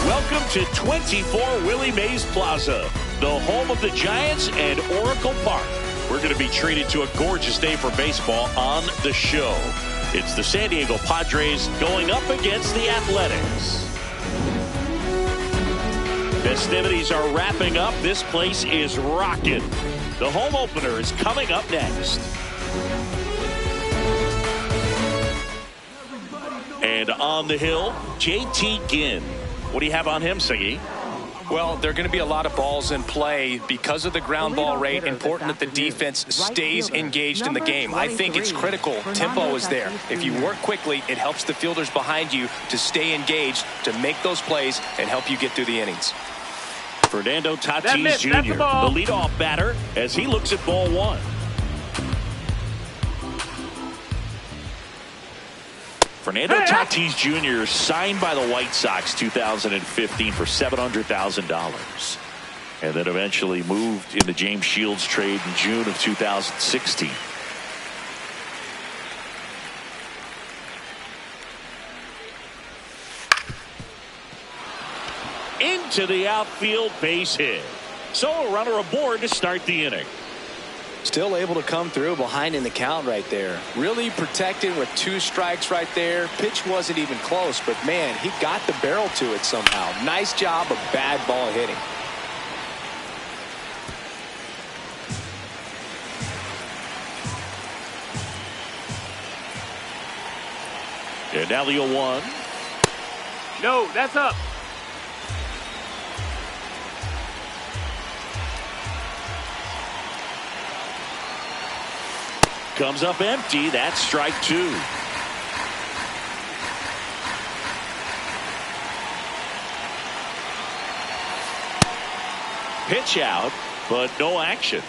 Welcome to 24 Willie Mays Plaza, the home of the Giants and Oracle Park. We're going to be treated to a gorgeous day for baseball on the show. It's the San Diego Padres going up against the Athletics. Festivities are wrapping up. This place is rocking. The home opener is coming up next. And on the hill, JT Ginn. What do you have on him, Siggy? Well, there are going to be a lot of balls in play because of the ground ball rate. Important that the defense stays engaged in the game. I think it's critical. Tempo is there. If you work quickly, it helps the fielders behind you to stay engaged, to make those plays, and help you get through the innings. Fernando Tatis Jr., the leadoff batter, as he looks at ball one. Fernando Tatis Jr. signed by the White Sox 2015 for $700,000. And then eventually moved in the James Shields trade in June of 2016. Into the outfield, base hit. So a runner aboard to start the inning. Still able to come through behind in the count right there. Really protected with 2 strikes right there. Pitch wasn't even close, but man, he got the barrel to it somehow. Nice job of bad ball hitting. And now the 0-1. No, that's up. Comes up empty. That's strike 2. Pitch out, but no action.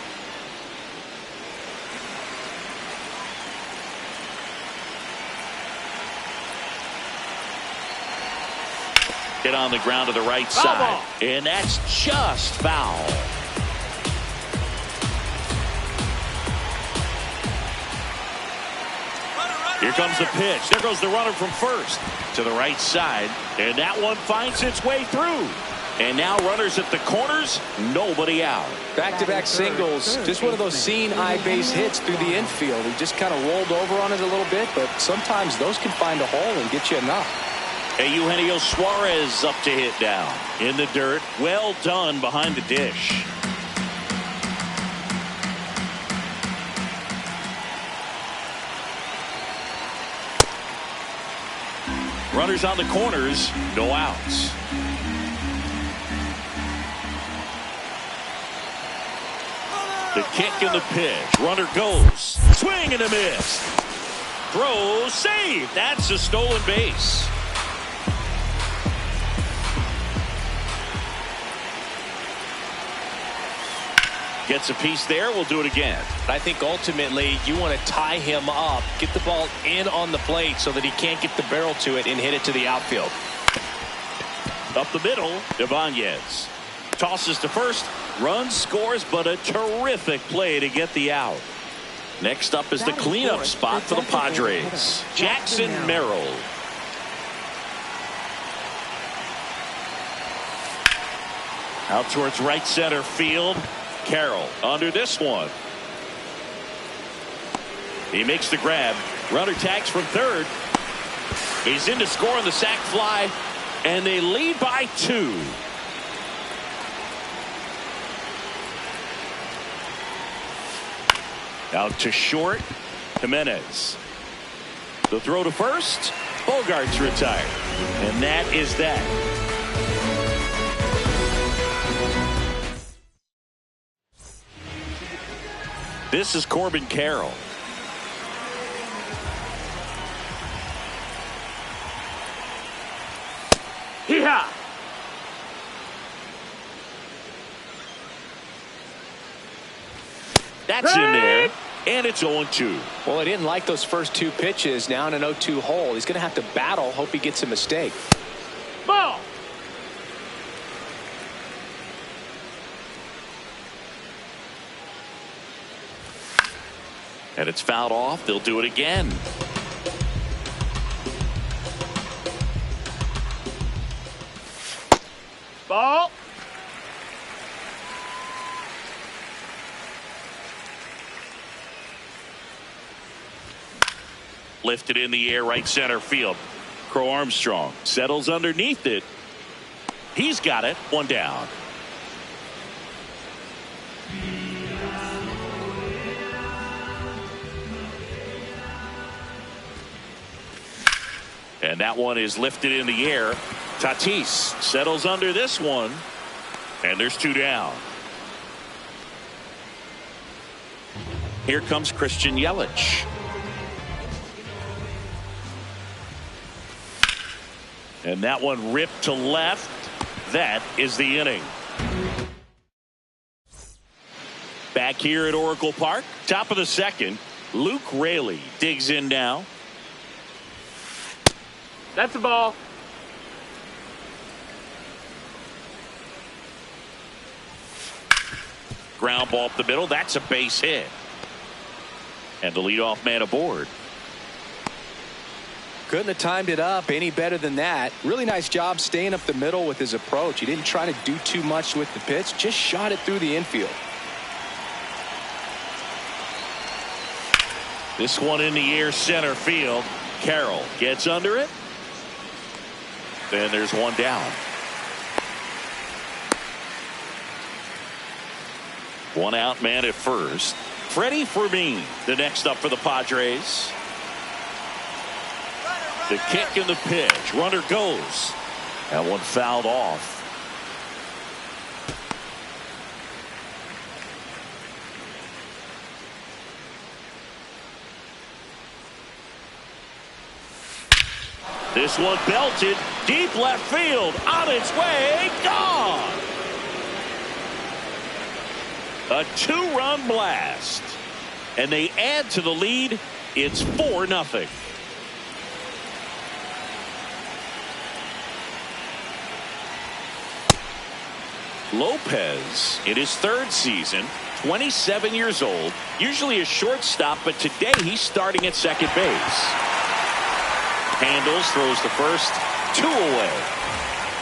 Hit on the ground to the right side. And that's just foul. Here comes the pitch. There goes the runner from first to the right side. And that one finds its way through. And now runners at the corners, nobody out. Back-to-back singles. Just one of those seeing eye base hits through the infield. He just kind of rolled over on it a little bit, but sometimes those can find a hole and get you enough. Hey, Eugenio Suarez up to hit down. In the dirt. Well done behind the dish. Runners on the corners, no outs. The kick and the pitch. Runner goes. Swing and a miss. Throw, save. That's a stolen base. Gets a piece there. We'll do it again. I think ultimately you want to tie him up, get the ball in on the plate so that he can't get the barrel to it and hit it to the outfield. Up the middle, Ibanez tosses to first. Run scores, but a terrific play to get the out. Next up is the cleanup spot for the Padres. Jackson Merrill. Out towards right center field. Carroll under this one. He makes the grab. Runner tags from third. He's in to score on the sac fly, and they lead by 2. Out to short. Jimenez. The throw to first. Bogarts retired. And that is that. This is Corbin Carroll. Yeah. That's in there, and it's 0-2. Well, he didn't like those first two pitches. Now in an 0-2 hole, he's going to have to battle, hope he gets a mistake. Ball. And it's fouled off. They'll do it again. Ball. Lifted in the air, right center field. Crow Armstrong settles underneath it. He's got it. One down. And that one is lifted in the air. Tatis settles under this one. And there's two down. Here comes Christian Yelich. And that one ripped to left. That is the inning. Back here at Oracle Park, top of the second, Luke Raley digs in now. That's a ball. Ground ball up the middle. That's a base hit. And the leadoff man aboard. Couldn't have timed it up any better than that. Really nice job staying up the middle with his approach. He didn't try to do too much with the pitch, just shot it through the infield. This one in the air, center field. Carroll gets under it. Then there's one down. One out man at first. Freddie Fermin, the next up for the Padres. The kick and the pitch. Runner goes. That one fouled off. This one belted deep left field. On its way. Gone. A two-run blast. And they add to the lead. It's 4-0. Lopez in his third season, 27 years old, usually a shortstop, but today he's starting at second base. Handles, throws the first, 2 away.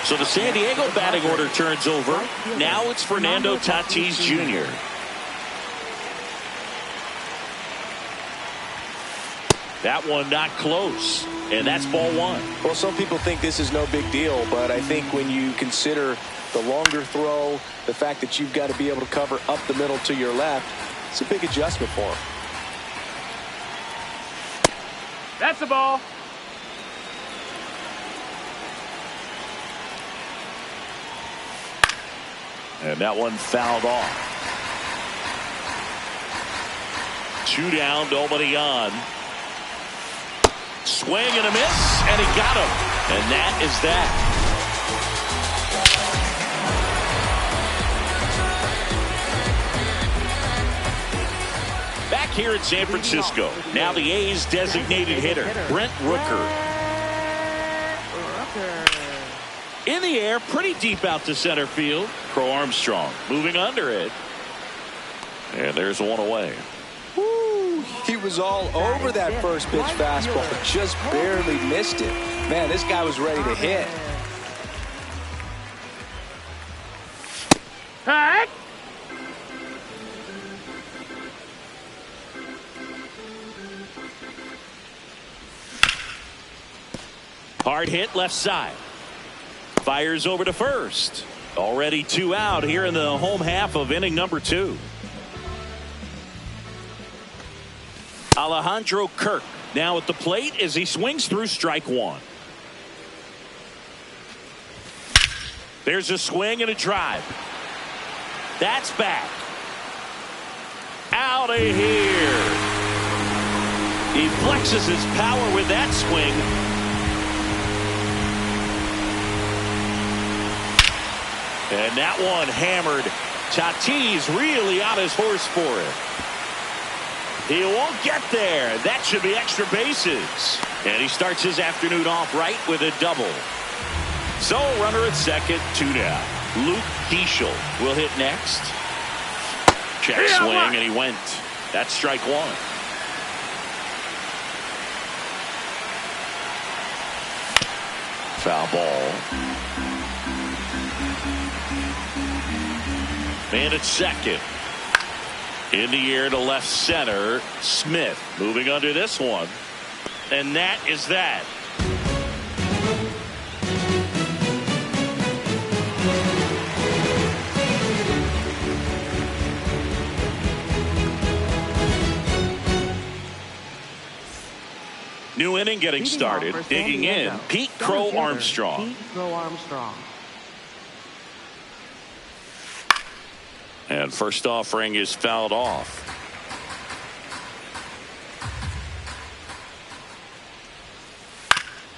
So the San Diego batting order turns over. Now it's Fernando Tatis Jr. That one not close, and that's ball one. Well, some people think this is no big deal, but I think when you consider the longer throw, the fact that you've got to be able to cover up the middle to your left, it's a big adjustment for him. That's the ball. And that one fouled off. 2 down, nobody on. Swing and a miss, and he got him. And that is that. Back here at San Francisco, now the A's designated hitter, Brent Rooker. In the air, pretty deep out to center field. Crow Armstrong moving under it. And there's one away. Woo, he was all over that first pitch fastball, just barely missed it. Man, this guy was ready to hit. Hey! Hard hit left side. Fires over to first. Already 2 out here in the home half of inning number 2. Alejandro Kirk now at the plate as he swings through strike 1. There's a swing and a drive. That's back. Out of here. He flexes his power with that swing. And that one hammered. Tatis really on his horse for it. He won't get there. That should be extra bases. And he starts his afternoon off right with a double. So runner at second, 2 down. Luke Keeschel will hit next. Check swing, and he went. That's strike one. Foul ball. Man at second. In the air to left center. Smith moving under this one. And that is that. New inning getting started. Digging in, Pete Crow Armstrong. And first offering is fouled off.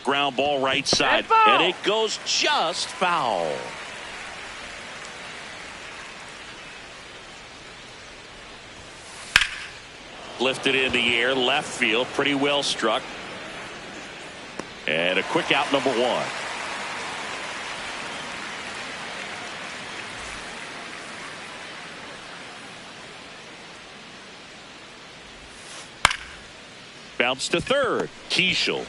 Ground ball right side. And it goes just foul. Lifted in the air, left field, pretty well struck. And a quick out, number one. Bounce to third. Keeschel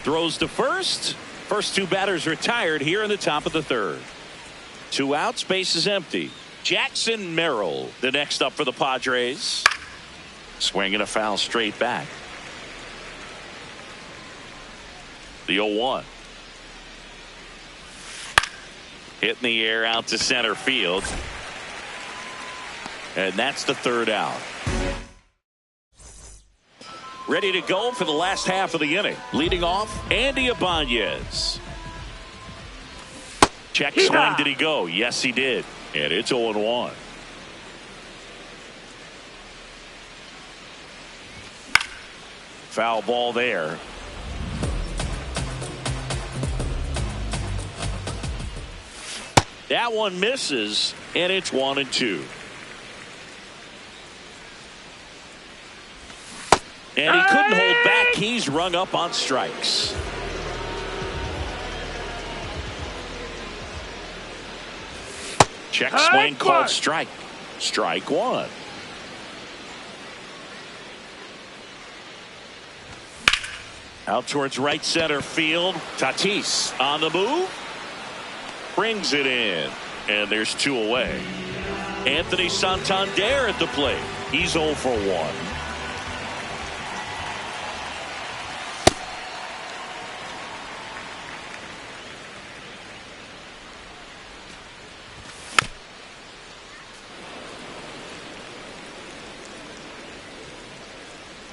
throws to first. First two batters retired here in the top of the third. 2 outs, base is empty. Jackson Merrill, the next up for the Padres. Swinging a foul straight back. The 0-1. Hit in the air out to center field. And that's the third out. Ready to go for the last half of the inning. Leading off, Andy Ibanez. Check swing, did he go? Yes, he did. And it's 0-1. Foul ball there. That one misses, and it's 1-2. And he couldn't hold back. He's rung up on strikes. Check swing called strike. Strike one. Out towards right center field. Tatis on the move. Brings it in. And there's 2 away. Anthony Santander at the plate. He's 0 for 1.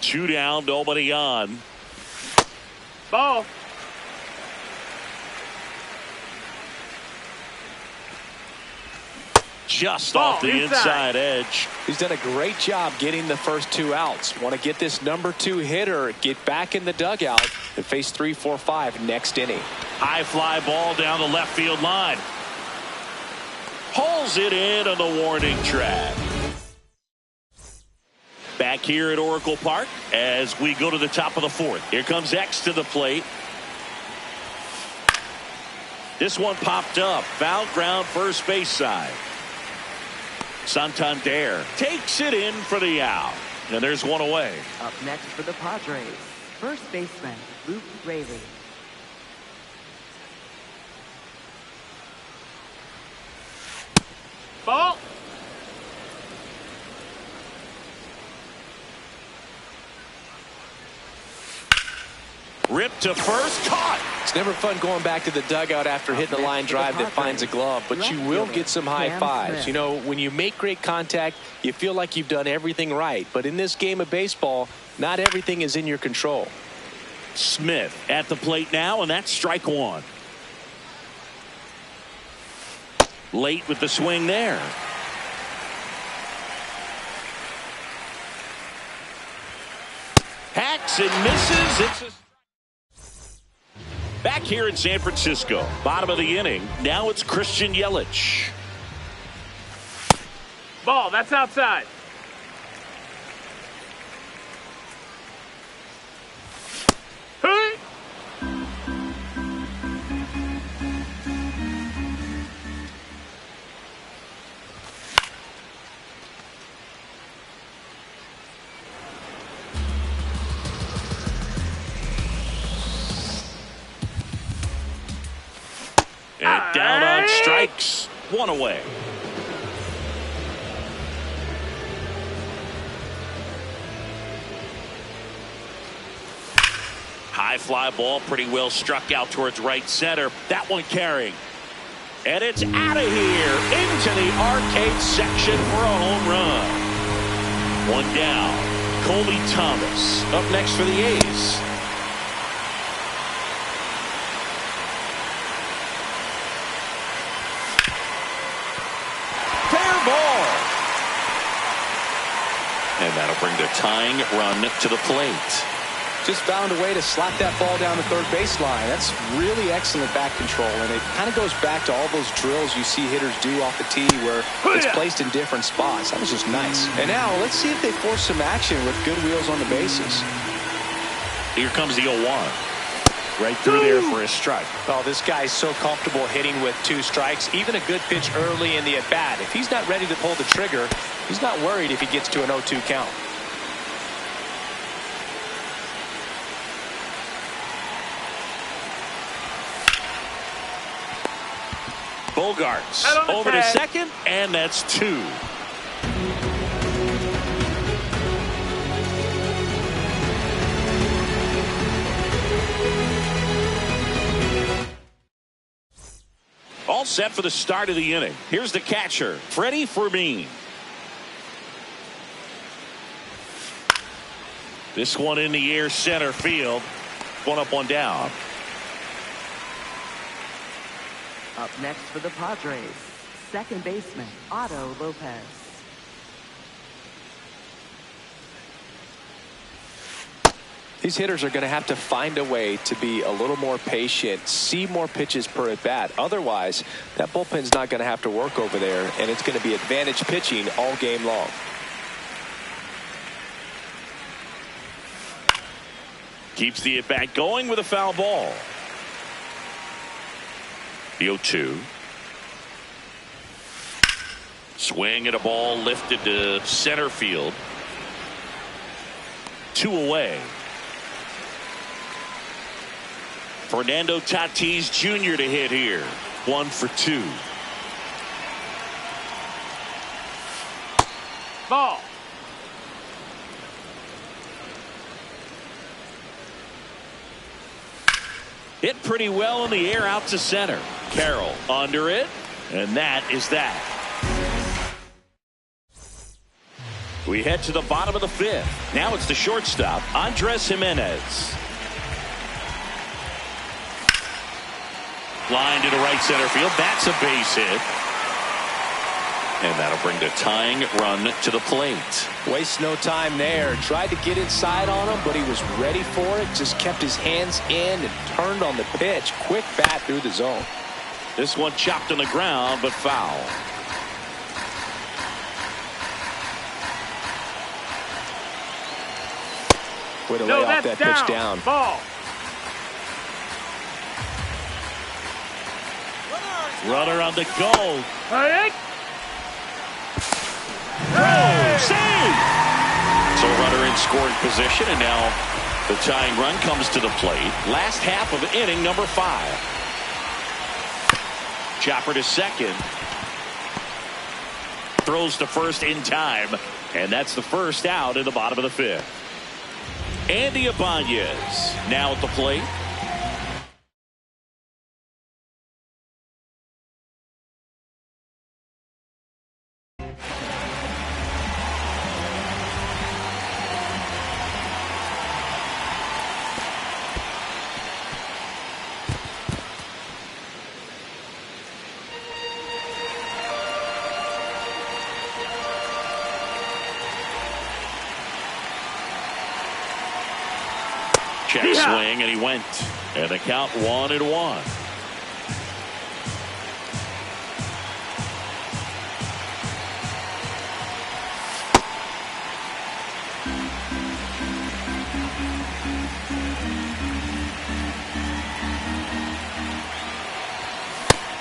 Two down, nobody on. Ball. Just off the inside edge. He's done a great job getting the first 2 outs. Want to get this number 2 hitter, get back in the dugout and face 3, 4, 5 next inning. High fly ball down the left field line. Pulls it in on the warning track. Back here at Oracle Park as we go to the top of the 4th. Here comes X to the plate. This one popped up. Foul ground first base side. Santander takes it in for the out. And there's 1 away. Up next for the Padres, first baseman Luke Raley. Ball. Ripped to first, caught. It's never fun going back to the dugout after hitting a line drive that finds a glove, but you will get some high fives. You know, when you make great contact, you feel like you've done everything right. But in this game of baseball, not everything is in your control. Smith at the plate now, and that's strike 1. Late with the swing there. Hacks and misses. Back here in San Francisco, bottom of the inning, now it's Christian Yelich. Ball, that's outside. Hey! And down on strikes. One away. High fly ball, pretty well struck out towards right center. That one carrying. And it's out of here into the arcade section for a home run. One down. Colby Thomas up next for the A's. And that'll bring the tying run to the plate. Just found a way to slap that ball down the third baseline. That's really excellent back control, and it kind of goes back to all those drills you see hitters do off the tee where it's placed in different spots. That was just nice. And now let's see if they force some action with good wheels on the bases. Here comes the 0-1. Right through there for a strike. Oh, this guy's so comfortable hitting with 2 strikes. Even a good pitch early in the at-bat. If he's not ready to pull the trigger, he's not worried if he gets to an 0-2 count. Bogarts over to second, and that's 2. All set for the start of the inning. Here's the catcher, Freddie Fermin. This one in the air, center field. One up, one down. Up next for the Padres, second baseman, Otto Lopez. These hitters are going to have to find a way to be a little more patient, see more pitches per at bat. Otherwise, that bullpen's not going to have to work over there, and it's going to be advantage pitching all game long. Keeps the at bat going with a foul ball. The 0-2. Swing at a ball lifted to center field. 2 away. Fernando Tatis Jr. to hit here. 1 for 2. Ball. Hit pretty well in the air out to center. Carroll under it, and that is that. We head to the bottom of the 5th. Now it's the shortstop, Andres Gimenez. Line to the right center field. That's a base hit. And that'll bring the tying run to the plate. Waste no time there. Tried to get inside on him, but he was ready for it. Just kept his hands in and turned on the pitch. Quick bat through the zone. This one chopped on the ground, but foul. Way to lay off that pitch down. Ball. Runner on the goal. Hey. Oh, save! So runner in scoring position, and now the tying run comes to the plate. Last half of inning number 5. Chopper to second. Throws to first in time, and that's the first out in the bottom of the 5th. Andy Ibanez now at the plate. Check swing, and he went. And the count 1-1.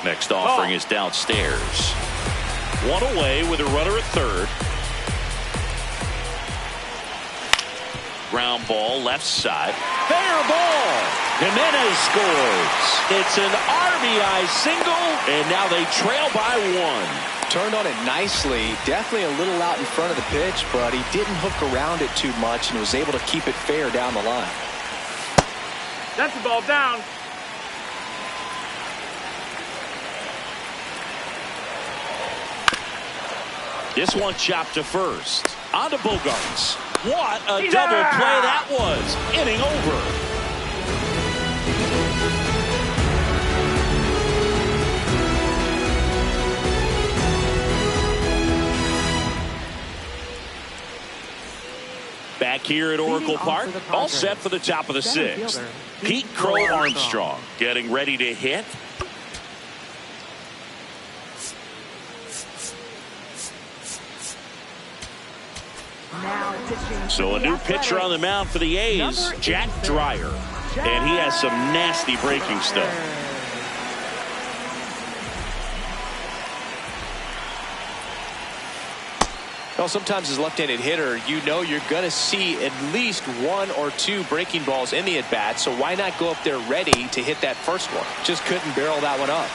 Next offering is downstairs. One away with a runner at third. Ground ball left side. Fair ball. Jimenez scores. It's an RBI single, and now they trail by one. Turned on it nicely. Definitely a little out in front of the pitch, but he didn't hook around it too much and was able to keep it fair down the line. That's the ball down. This one chopped to first. On to Bogaerts. What a double play that was. Inning over. Back here at Oracle Park, all set for the top of the sixth. Pete Crow Armstrong getting ready to hit. So a new pitcher on the mound for the A's, Jack Dreyer. And he has some nasty breaking stuff. Well, sometimes as a left-handed hitter, you know you're going to see at least one or two breaking balls in the at-bat, so why not go up there ready to hit that first one? Just couldn't barrel that one up.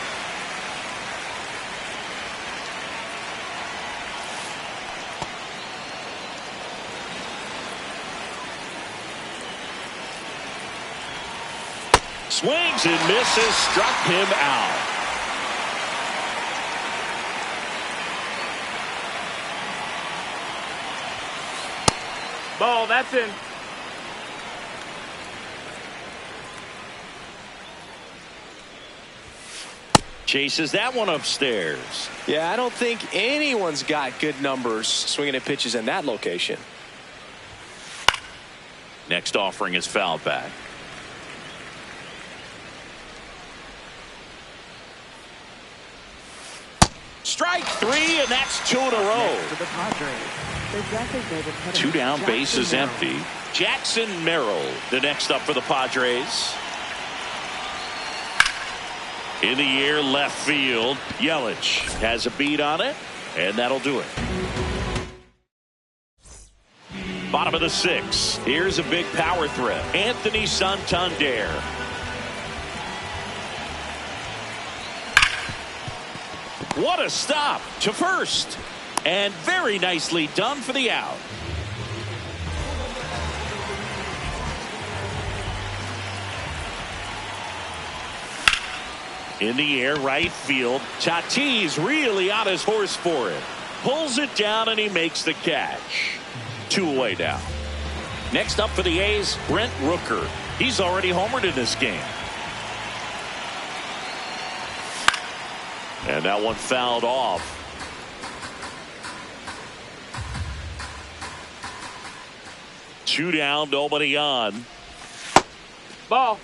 Swings and misses, struck him out. Ball, that's in. Chases that one upstairs. Yeah, I don't think anyone's got good numbers swinging at pitches in that location. Next offering is fouled back. Strike three, and that's two in a row. For the Padres, the designated hitter, Two down, Jackson base is Merrill. empty. Jackson Merrill, the next up for the Padres. In the air, left field. Yelich has a beat on it, and that'll do it. Bottom of the sixth. Here's a big power threat. Anthony Santander. What a stop to first. And very nicely done for the out. In the air, right field. Tatis really on his horse for it. Pulls it down, and he makes the catch. Two away now. Next up for the A's, Brent Rooker. He's already homered in this game. And that one fouled off. Two down, nobody on. Ball.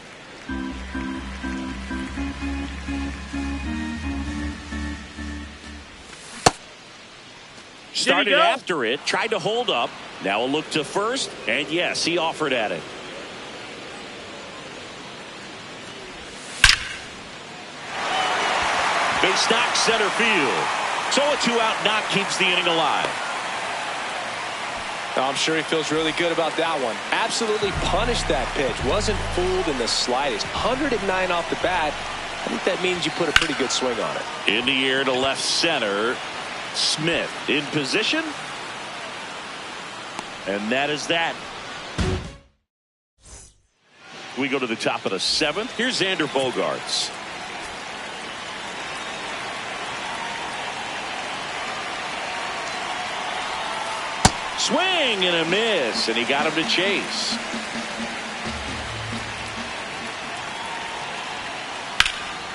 Started after it, tried to hold up. Now a look to first, and yes, he offered at it. Base knock center field. So a two-out knock keeps the inning alive. I'm sure he feels really good about that one. Absolutely punished that pitch. Wasn't fooled in the slightest. 109 off the bat. I think that means you put a pretty good swing on it. In the air to left center. Smith in position. And that is that. We go to the top of the seventh. Here's Xander Bogaerts. Swing and a miss, and he got him to chase.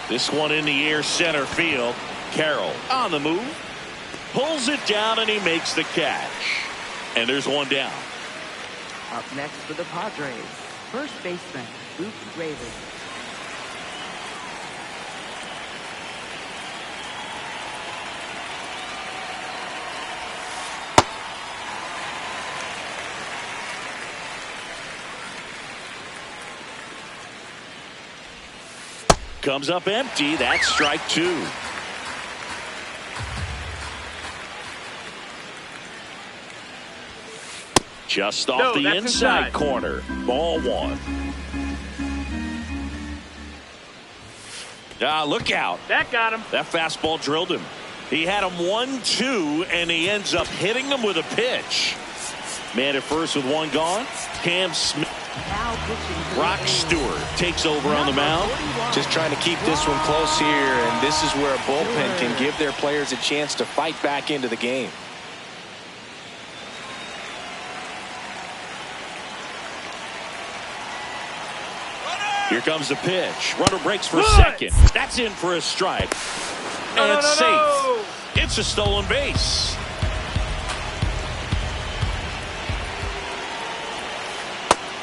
This one in the air, center field. Carroll on the move. Pulls it down, and he makes the catch. And there's one down. Up next for the Padres, First baseman, Luke Raley. Comes up empty. That's strike two. Just off the inside corner. Ball one. Look out. That got him. That fastball drilled him. He had him 1-2, and he ends up hitting him with a pitch. Man at first with one gone. Cam Smith. Brock Stewart takes over on the mound. Just trying to keep this one close here, and this is where a bullpen can give their players a chance to fight back into the game. Here comes the pitch. Runner breaks for second. That's in for a strike. And it's safe. It's a stolen base.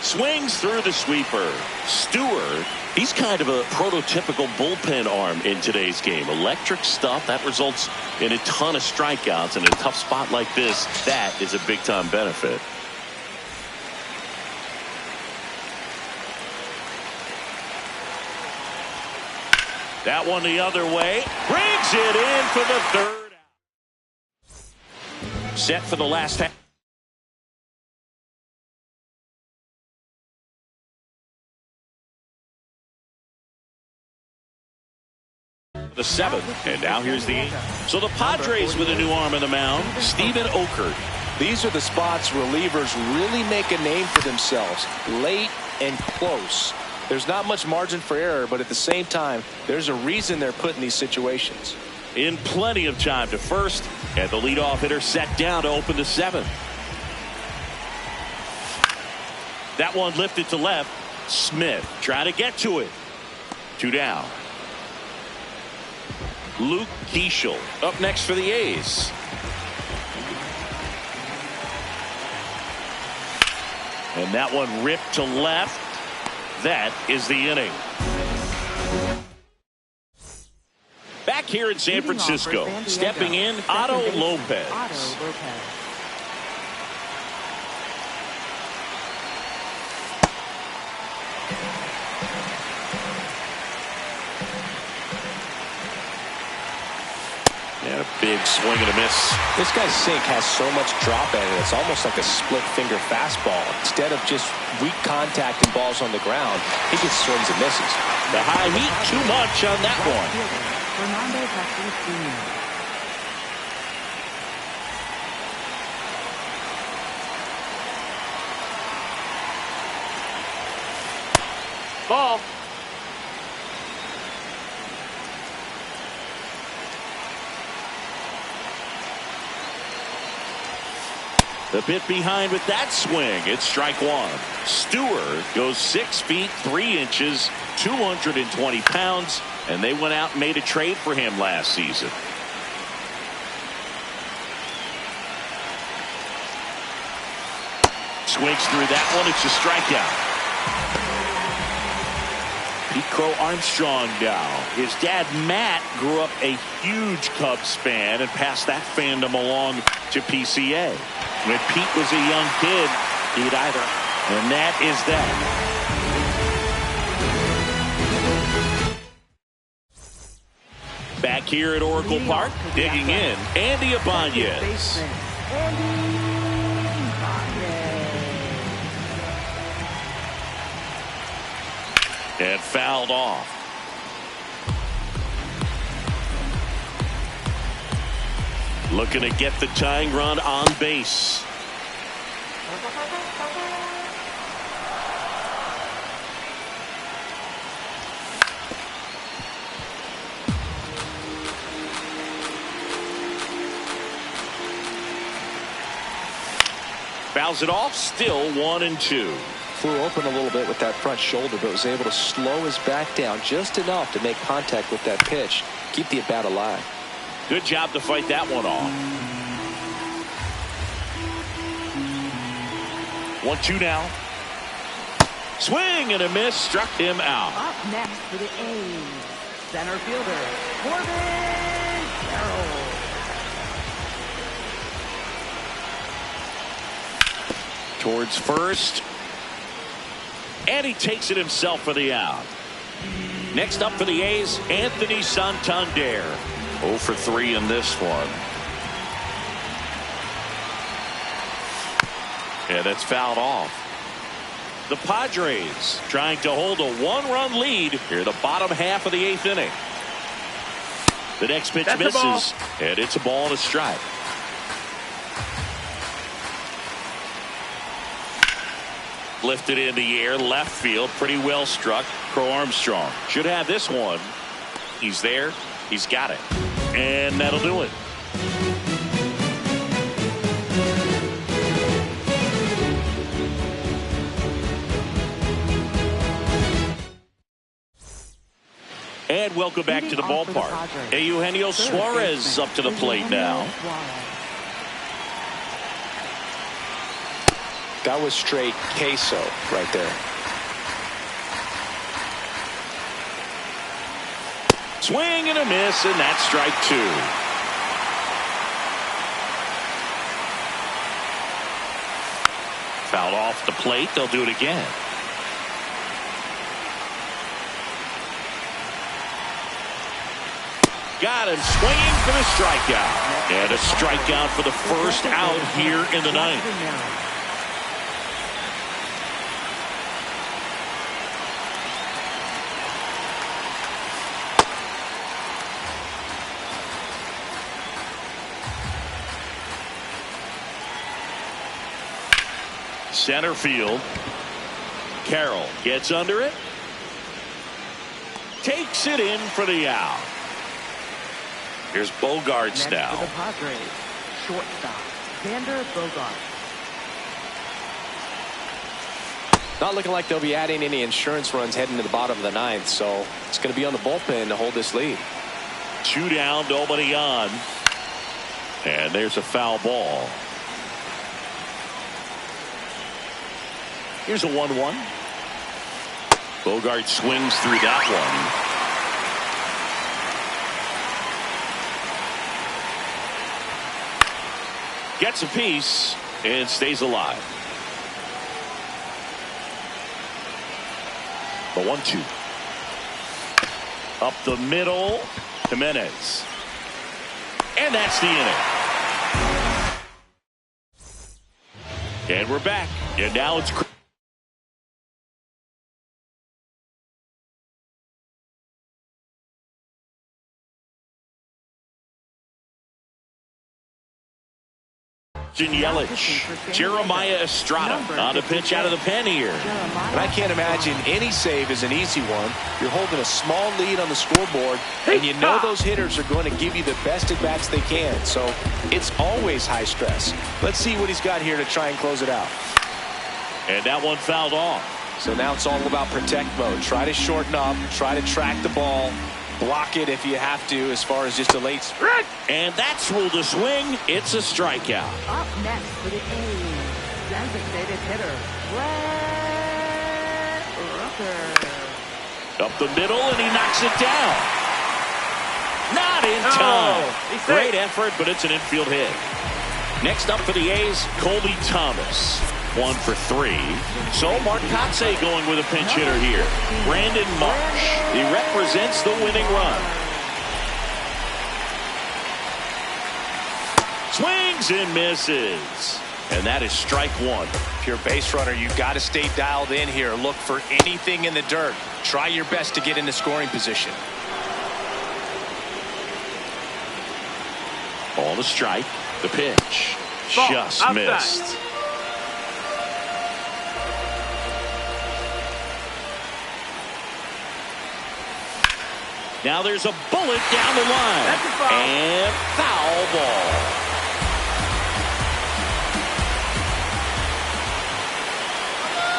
Swings through the sweeper. Stewart, he's kind of a prototypical bullpen arm in today's game. Electric stuff that results in a ton of strikeouts. In a tough spot like this, that is a big-time benefit. That one the other way. Brings it in for the third out. Set for the last half. The seventh, and now here's the eighth. So the Padres with a new arm in the mound, Steven Okert. These are the spots relievers really make a name for themselves, late and close. There's not much margin for error, but at the same time, there's a reason they're put in these situations. In plenty of time to first, and the leadoff hitter set down to open the seventh. That one lifted to left. Smith trying to get to it. Two down. Luke Keeschel up next for the A's. And that one ripped to left. That is the inning. Back here in San Francisco, stepping in, Otto Lopez. And a big swing and a miss. This guy's sink has so much drop at it. It's almost like a split finger fastball. Instead of just weak contact and balls on the ground, he gets swings and misses. The high heat, too much on that one. Fernando Tatis Jr. Ball. The bit behind with that swing. It's strike one. Stewart goes 6 feet 3 inches, 220 pounds, and they went out and made a trade for him last season. Swings through that one. It's a strikeout. Pete Crow Armstrong now. His dad, Matt, grew up a huge Cubs fan and passed that fandom along to PCA. When Pete was a young kid, he'd either. And that is that. Back here at Oracle Park, digging in, Andy Ibanez. And fouled off. Looking to get the tying run on base. Fouls it off, still 1-2. Flew open a little bit with that front shoulder, but was able to slow his back down just enough to make contact with that pitch, keep the at-bat alive. Good job to fight that one off. 1-2 now. Swing and a miss, struck him out. Up next for the A's, center fielder, Corbin Carroll. Towards first. And he takes it himself for the out. Next up for the A's, Anthony Santander. 0 for 3 in this one. And it's fouled off. The Padres trying to hold a 1-run lead here in the bottom half of the 8th inning. The next pitch misses, and it's a ball and a strike. Lifted in the air, left field, pretty well struck. Crow Armstrong should have this one. He's there, he's got it, and that'll do it. And welcome back to the ballpark. Eugenio Suarez up to the plate now. That was straight queso right there. Swing and a miss, and that's strike 2. Fouled off the plate. They'll do it again. Got him swinging for the strikeout. And a strikeout for the first out here in the 9th. Center field. Carroll gets under it. Takes it in for the out. Here's Bogaerts now. For the Padres, shortstop, Xander Bogaerts. Not looking like they'll be adding any insurance runs heading to the bottom of the 9th, so it's going to be on the bullpen to hold this lead. 2 down, nobody on. And there's a foul ball. Here's a 1-1. Bogaerts swings through that one. Gets a piece and stays alive. The 1-2. Up the middle. Jimenez. And that's the inning. And we're back. And now it's Yelich. Jeremiah Estrada on a pitch out of the pen here. And I can't imagine any save is an easy one. You're holding a small lead on the scoreboard, and you know those hitters are going to give you the best at-bats they can. So it's always high stress. Let's see what he's got here to try and close it out. And that one fouled off. So now it's all about protect mode. Try to shorten up, try to track the ball, block it if you have to as far as just a late sprint. And that's ruled a swing. It's a strikeout. Up next for the A's, designated hitter, Brett Rooker. Up the middle, and he knocks it down. Not in time. Great effort, but it's an infield hit. Next up for the A's, Colby Thomas. 1 for 3. So Mark Kotsay going with a pinch hitter here. Brandon Marsh. He represents the winning run. Swings and misses. And that is strike 1. If you're a base runner, you've got to stay dialed in here. Look for anything in the dirt. Try your best to get into scoring position. Ball to strike. The pitch. Just missed. Now there's a bullet down the line. And foul ball.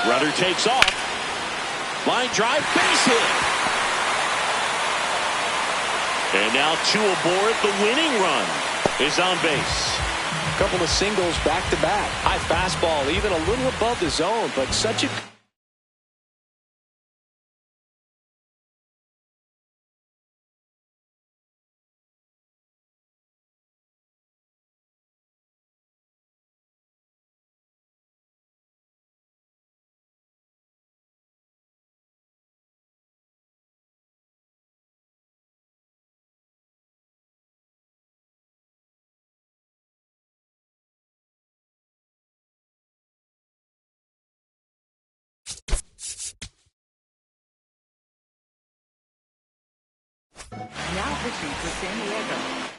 Runner takes off. Line drive, base hit. And now 2 aboard. The winning run is on base. A couple of singles back to back. High fastball, even a little above the zone, but such a Now pitching for San Diego.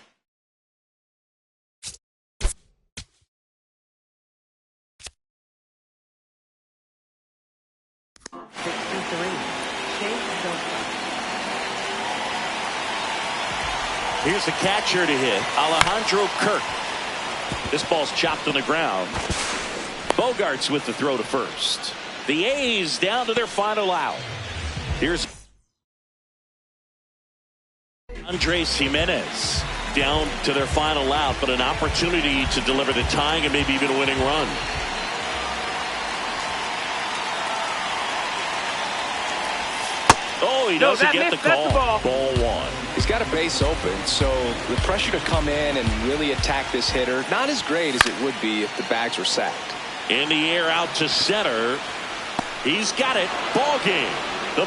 Here's the catcher to hit, Alejandro Kirk. This ball's chopped on the ground. Bogarts with the throw to first. The A's down to their final out. Here's Andres Jimenez down to their final out, but an opportunity to deliver the tying and maybe even a winning run. Oh, he doesn't get the call. Ball one. He's got a base open, so the pressure to come in and really attack this hitter, not as great as it would be if the bags were sacked. In the air out to center. He's got it. Ball game. The